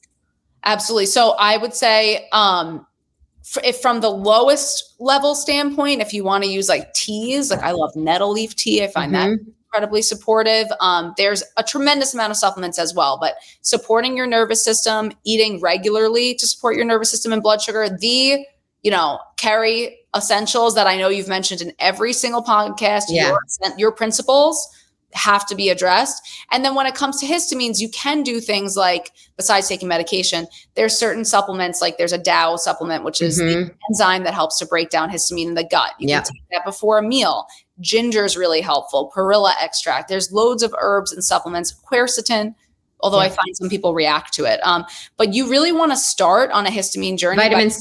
Absolutely. So I would say, if from the lowest level standpoint, if you want to use like teas, like I love nettle leaf tea, I find that incredibly supportive. There's a tremendous amount of supplements as well, but supporting your nervous system, eating regularly to support your nervous system and blood sugar, Keri essentials that I know you've mentioned in every single podcast, your principles, have to be addressed. And then when it comes to histamines, you can do things like, besides taking medication, there's certain supplements, like there's a Dow supplement, which is the enzyme that helps to break down histamine in the gut. You can take that before a meal. Ginger is really helpful. Perilla extract. There's loads of herbs and supplements. Quercetin, although I find some people react to it. But you really want to start on a histamine journey. Vitamin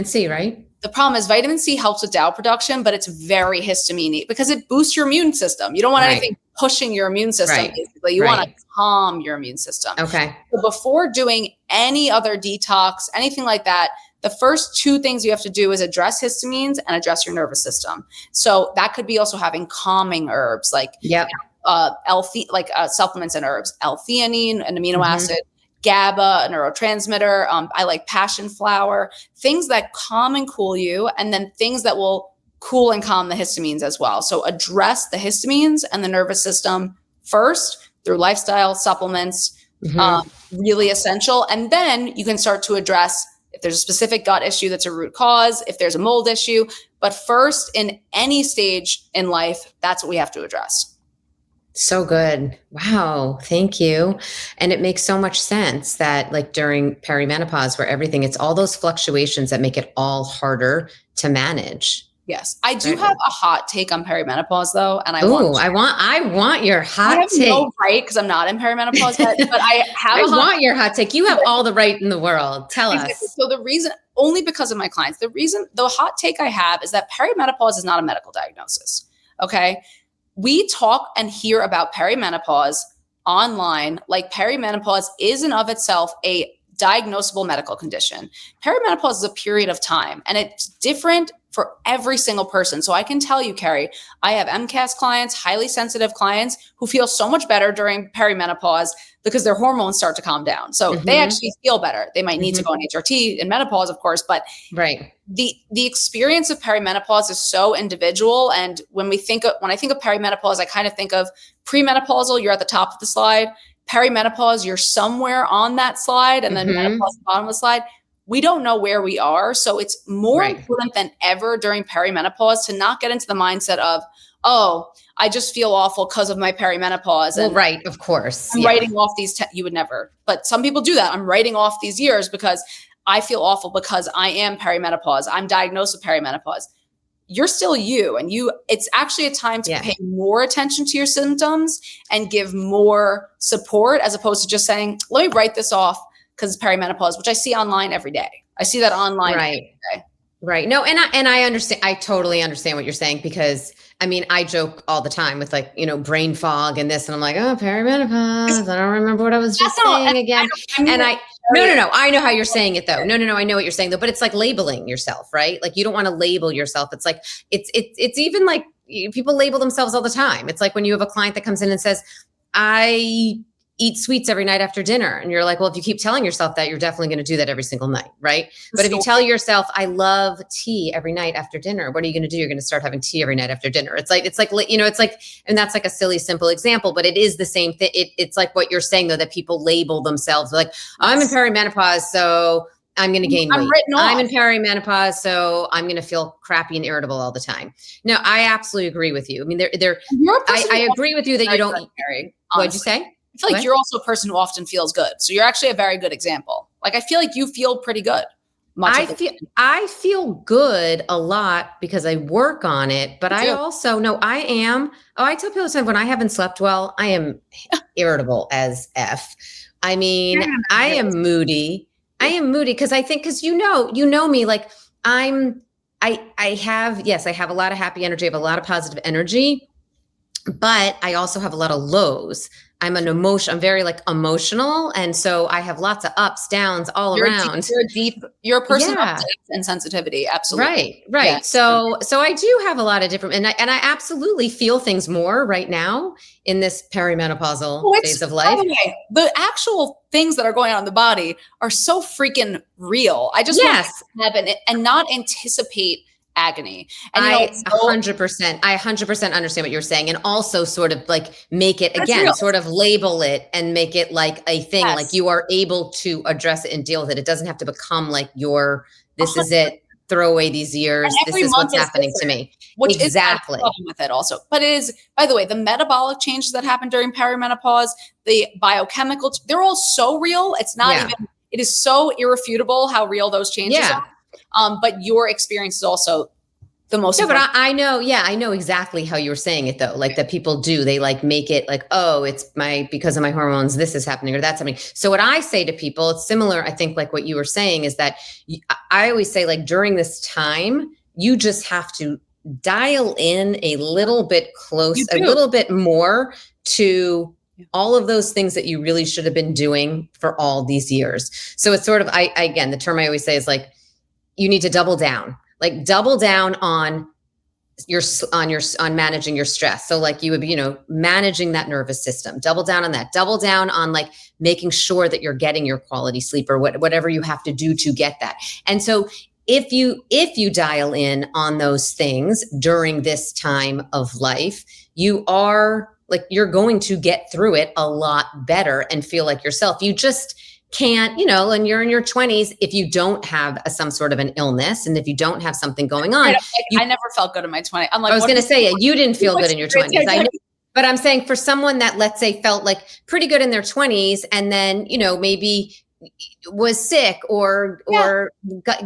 C, right? The problem is vitamin C helps with Dow production, but it's very histamine because it boosts your immune system. You don't want anything pushing your immune system. Basically, you want to calm your immune system. Okay. So before doing any other detox, anything like that, the first two things you have to do is address histamines and address your nervous system. So that could be also having calming herbs like supplements and herbs, L-theanine, an amino acid, GABA, a neurotransmitter. I like passion flower, things that calm and cool you, and then things that will cool and calm the histamines as well. So address the histamines and the nervous system first through lifestyle supplements, really essential. And then you can start to address if there's a specific gut issue that's a root cause, if there's a mold issue. But first, in any stage in life, that's what we have to address. So good. Wow. Thank you. And it makes so much sense that like during perimenopause where it's all those fluctuations that make it all harder to manage. Yes. I do have a hot take on perimenopause though. And I want your hot take. No right, because I'm not in perimenopause yet, but I have your hot take. You have all the right in the world. Tell us. So the reason, only because of my clients, the hot take I have is that perimenopause is not a medical diagnosis. Okay. We talk and hear about perimenopause online, like perimenopause is in of itself a diagnosable medical condition. Perimenopause is a period of time and it's different for every single person. So I can tell you, Keri, I have MCAS clients, highly sensitive clients who feel so much better during perimenopause because their hormones start to calm down. So they actually feel better. They might need to go on HRT in menopause, of course, but the experience of perimenopause is so individual. And when I think of perimenopause, I kind of think of premenopausal, you're at the top of the slide. Perimenopause, you're somewhere on that slide, and then menopause at the bottom of the slide. We don't know where we are. So it's more important than ever during perimenopause to not get into the mindset of, oh, I just feel awful because of my perimenopause. And of course. I'm writing off these, you would never, but some people do that. I'm writing off these years because I feel awful because I am perimenopause. I'm diagnosed with perimenopause. You're still you. And it's actually a time to pay more attention to your symptoms and give more support as opposed to just saying, let me write this off because it's perimenopause, which I see online every day. I see that online every day. Right. No, and I understand. I totally understand what you're saying because I mean, I joke all the time with like, brain fog and this, and I'm like, oh, perimenopause. I don't remember what I was just saying again. No. I know how you're saying it though. No. I know what you're saying though, but it's like labeling yourself, right? Like you don't want to label yourself. It's like, it's even like people label themselves all the time. It's like when you have a client that comes in and says, I eat sweets every night after dinner. And you're like, well, if you keep telling yourself that, you're definitely going to do that every single night. Right. But if you tell yourself, I love tea every night after dinner, what are you going to do? You're going to start having tea every night after dinner. It's like, and that's like a silly, simple example, but it is the same thing. It's like what you're saying though, that people label themselves like, I'm in perimenopause, so I'm going to gain weight. I'm in perimenopause, so I'm going to feel crappy and irritable all the time. No, I absolutely agree with you. I mean, I agree with you that you don't. What'd you say? I feel like you're also a person who often feels good. So you're actually a very good example. Like, I feel like you feel pretty good. I feel good a lot because I work on it, but I also know I am. Oh, I tell people sometimes when I haven't slept well, I am irritable as F. I mean, I am moody. Because I think, because you know me, like I have a lot of happy energy. I have a lot of positive energy, but I also have a lot of lows. I'm very like emotional. And so I have lots of ups, downs all around. You're a person of depth and sensitivity. Absolutely. Right. Yeah. So I do have a lot of different, and I absolutely feel things more right now in this perimenopausal phase of life. Okay. The actual things that are going on in the body are so freaking real. I just want to have it and not anticipate agony. And I 100% understand what you're saying. And also sort of like make it again, sort of label it and make it like a thing, like you are able to address it and deal with it. It doesn't have to become like this is it. throw away these years. This is what's happening to me. Which exactly. is problem with it also. But it is, by the way, the metabolic changes that happen during perimenopause, the biochemical, they're all so real. It's not even, it is so irrefutable how real those changes are. But your experience is also the most. No, but I know. Yeah, I know exactly how you were saying it though. Like that people do, they like make it like, oh, it's because of my hormones, this is happening or that's happening. So what I say to people, it's similar. I think like what you were saying is that I always say like during this time, you just have to dial in a little bit close, a little bit more to all of those things that you really should have been doing for all these years. So it's sort of, again, the term I always say is like, you need to double down. Like double down on managing your stress. So like you would be, managing that nervous system, double down on that, double down on like making sure that you're getting your quality sleep or whatever you have to do to get that. And so if you dial in on those things during this time of life, you're going to get through it a lot better and feel like yourself. You just can't, and you're in your 20s, if you don't have some sort of an illness and if you don't have something going on. I never felt good in my 20s. I'm like, I was going to say, you didn't feel good in your 20s. I know, but I'm saying for someone that, let's say, felt like pretty good in their 20s and then, maybe was sick or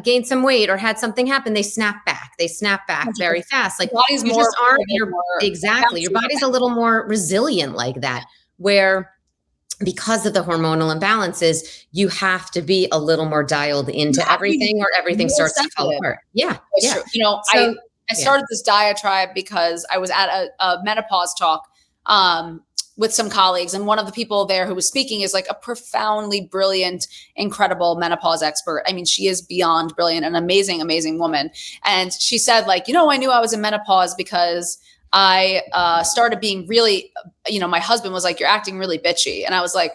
gained some weight or had something happen, they snap back very fast. Like body's your body's a little more resilient like that, where because of the hormonal imbalances, you have to be a little more dialed into everything or everything starts to fall apart. Yeah. That's true. I started this diatribe because I was at a menopause talk with some colleagues. And one of the people there who was speaking is like a profoundly brilliant, incredible menopause expert. I mean, she is beyond brilliant, an amazing, amazing woman. And she said like, I knew I was in menopause because I started being really, my husband was like, you're acting really bitchy. And I was like,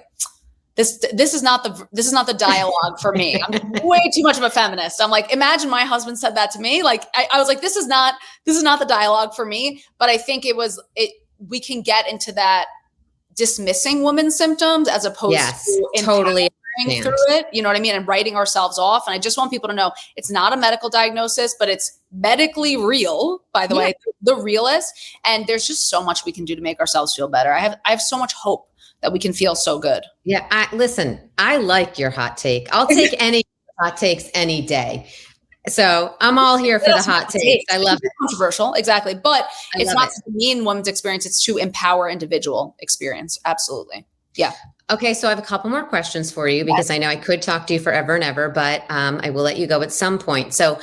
this is not the dialogue for me. I'm way too much of a feminist. I'm like, imagine my husband said that to me. Like, I was like, this is not the dialogue for me. But I think we can get into that dismissing women's symptoms as opposed to totally through it, you know what I mean? And writing ourselves off. And I just want people to know it's not a medical diagnosis, but it's medically real, by the way, the realest. And there's just so much we can do to make ourselves feel better. I have so much hope that we can feel so good. Yeah. I like your hot take. I'll take any hot takes any day. So I'm all here for the hot takes. I love it. Controversial. Exactly. But it's not to mean women's experience. It's to empower individual experience. Absolutely. Yeah. Okay, so I have a couple more questions for you because I know I could talk to you forever and ever, but I will let you go at some point. So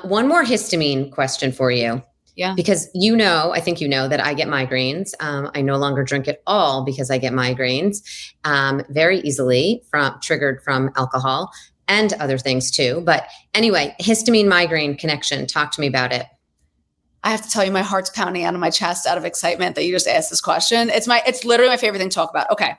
one more histamine question for you. Yeah. Because I think that I get migraines. I no longer drink at all because I get migraines very easily triggered from alcohol and other things too. But anyway, histamine migraine connection. Talk to me about it. I have to tell you, my heart's pounding out of my chest out of excitement that you just asked this question. It's literally my favorite thing to talk about. Okay.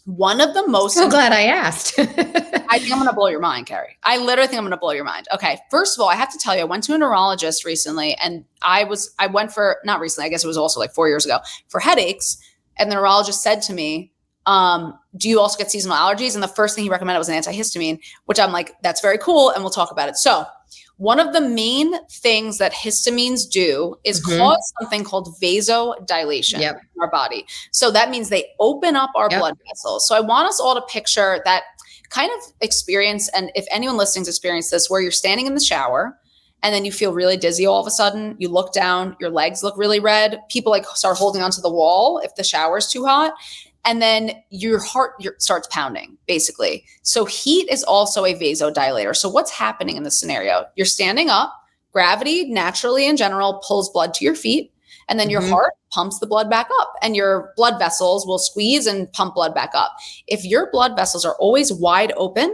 One of the most. So glad I asked. I think I'm going to blow your mind, Keri. I literally think I'm going to blow your mind. Okay. First of all, I have to tell you, I went to a neurologist recently and I went for, not recently, I guess it was also like 4 years ago, for headaches. And the neurologist said to me, do you also get seasonal allergies? And the first thing he recommended was an antihistamine, which I'm like, that's very cool. And we'll talk about it. So one of the main things that histamines do is cause something called vasodilation in our body. So that means they open up our blood vessels. So I want us all to picture that kind of experience. And if anyone listening's experienced this, where you're standing in the shower and then you feel really dizzy all of a sudden, you look down, your legs look really red. People like start holding onto the wall if the shower's too hot. And then your heart starts pounding, basically. So heat is also a vasodilator. So what's happening in this scenario? You're standing up. Gravity, naturally in general, pulls blood to your feet. And then your heart pumps the blood back up. And your blood vessels will squeeze and pump blood back up. If your blood vessels are always wide open,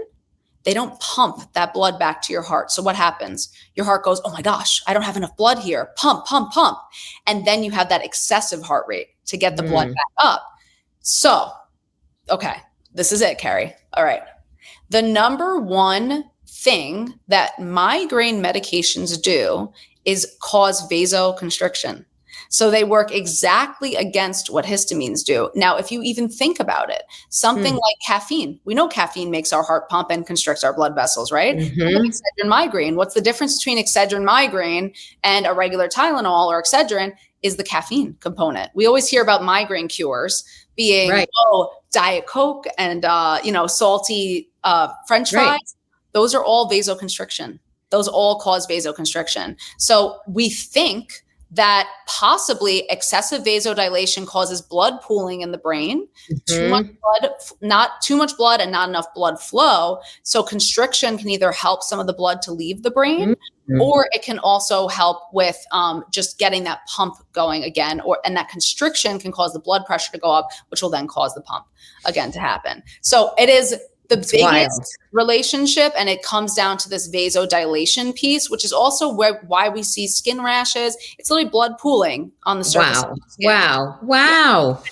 they don't pump that blood back to your heart. So what happens? Your heart goes, oh my gosh, I don't have enough blood here. Pump, pump, pump. And then you have that excessive heart rate to get the blood back up. So, okay, this is it, Keri. All right. The number one thing that migraine medications do is cause vasoconstriction. So they work exactly against what histamines do. Now, if you even think about it, something like caffeine, we know caffeine makes our heart pump and constricts our blood vessels, right? Excedrin migraine. What's the difference between Excedrin migraine and a regular Tylenol or Excedrin is the caffeine component. We always hear about migraine cures being, Diet Coke and, salty French fries. Those are all vasoconstriction. Those all cause vasoconstriction. So we think that possibly excessive vasodilation causes blood pooling in the brain, too much blood, not too much blood and not enough blood flow. So constriction can either help some of the blood to leave the brain, or it can also help with just getting that pump going again, and that constriction can cause the blood pressure to go up, which will then cause the pump again to happen. So it is the biggest relationship, and it comes down to this vasodilation piece, which is also why we see skin rashes. It's literally blood pooling on the surface of the skin. Wow.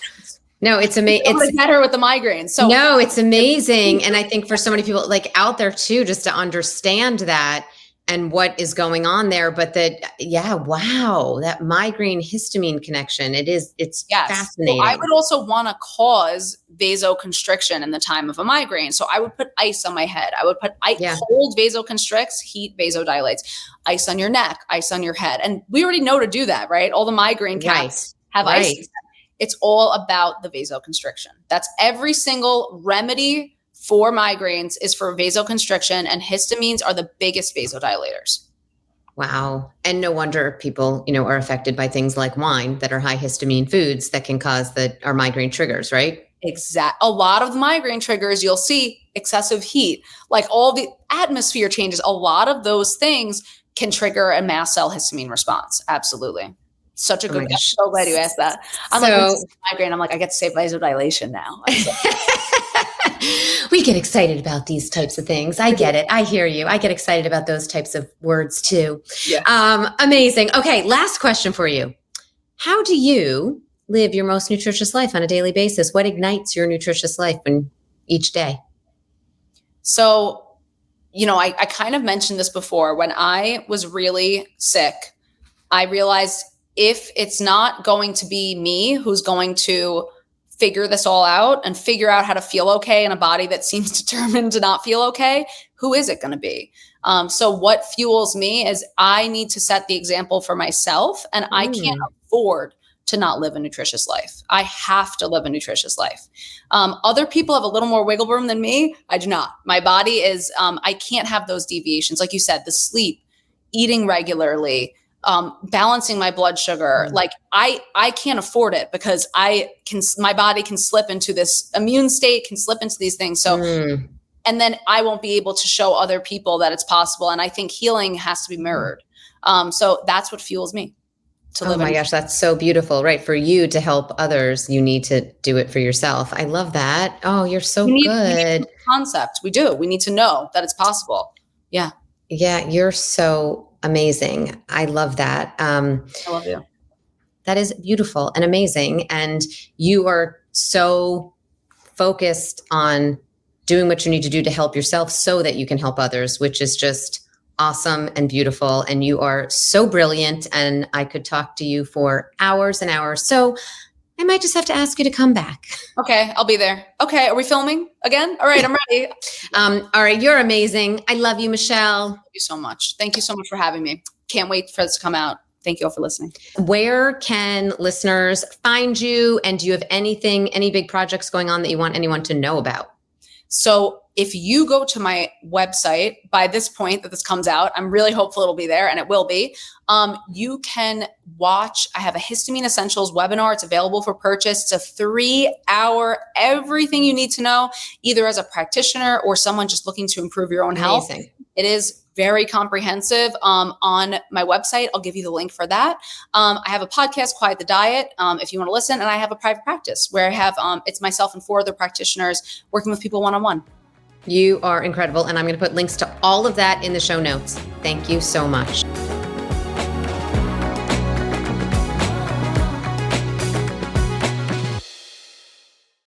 No, it's amazing. It's better with the migraines. So no, it's amazing. And I think for so many people like out there too, just to understand that and what is going on there, but that, that migraine histamine connection, it's fascinating. So I would also want to cause vasoconstriction in the time of a migraine. So I would put ice on my head. I would put cold vasoconstricts, heat vasodilates, ice on your neck, ice on your head. And we already know to do that, right? All the migraine caps have ice. It's all about the vasoconstriction. That's every single remedy for migraines is for vasoconstriction, and histamines are the biggest vasodilators. Wow. And no wonder people, are affected by things like wine that are high histamine foods that can cause our migraine triggers, right? Exactly. A lot of the migraine triggers, you'll see excessive heat, like all the atmosphere changes. A lot of those things can trigger a mast cell histamine response. Absolutely. Such a good, I'm so glad you asked that. I'm like, migraine. I'm like, I get to say vasodilation now. We get excited about these types of things. I get it. I hear you. I get excited about those types of words too. Yeah. Amazing. Okay. Last question for you. How do you live your most nutritious life on a daily basis? What ignites your nutritious life each day? So, I kind of mentioned this before. When I was really sick, I realized if it's not going to be me who's going to figure this all out and figure out how to feel okay in a body that seems determined to not feel okay, who is it going to be? So what fuels me is I need to set the example for myself, and I can't afford to not live a nutritious life. I have to live a nutritious life. Other people have a little more wiggle room than me. I do not. My body is, I can't have those deviations. Like you said, the sleep, eating regularly, balancing my blood sugar. Like I can't afford it because my body can slip into this immune state, can slip into these things. So, and then I won't be able to show other people that it's possible. And I think healing has to be mirrored. So that's what fuels me to live. Oh my gosh, that's so beautiful, right? For you to help others, you need to do it for yourself. I love that. Oh, you're so good. Concept. We do. We need to know that it's possible. Yeah. Yeah. You're so amazing. I love that. I love you. That is beautiful and amazing. And you are so focused on doing what you need to do to help yourself so that you can help others, which is just awesome and beautiful. And you are so brilliant. And I could talk to you for hours and hours. So I might just have to ask you to come back. Okay, I'll be there. Okay, are we filming again? All right, I'm ready. All right, you're amazing. I love you, Michelle. Thank you so much. Thank you so much for having me. Can't wait for this to come out. Thank you all for listening. Where can listeners find you? And do you have any big projects going on that you want anyone to know about? So if you go to my website by this point that this comes out, I'm really hopeful it'll be there, and it will be. You can watch, I have a Histamine Essentials webinar. It's available for purchase. It's a 3-hour, everything you need to know, either as a practitioner or someone just looking to improve your own health. It is very comprehensive. On my website, I'll give you the link for that. I have a podcast, Quiet the Diet, if you want to listen. And I have a private practice where I have, it's myself and 4 other practitioners working with people one-on-one. You are incredible. And I'm going to put links to all of that in the show notes. Thank you so much.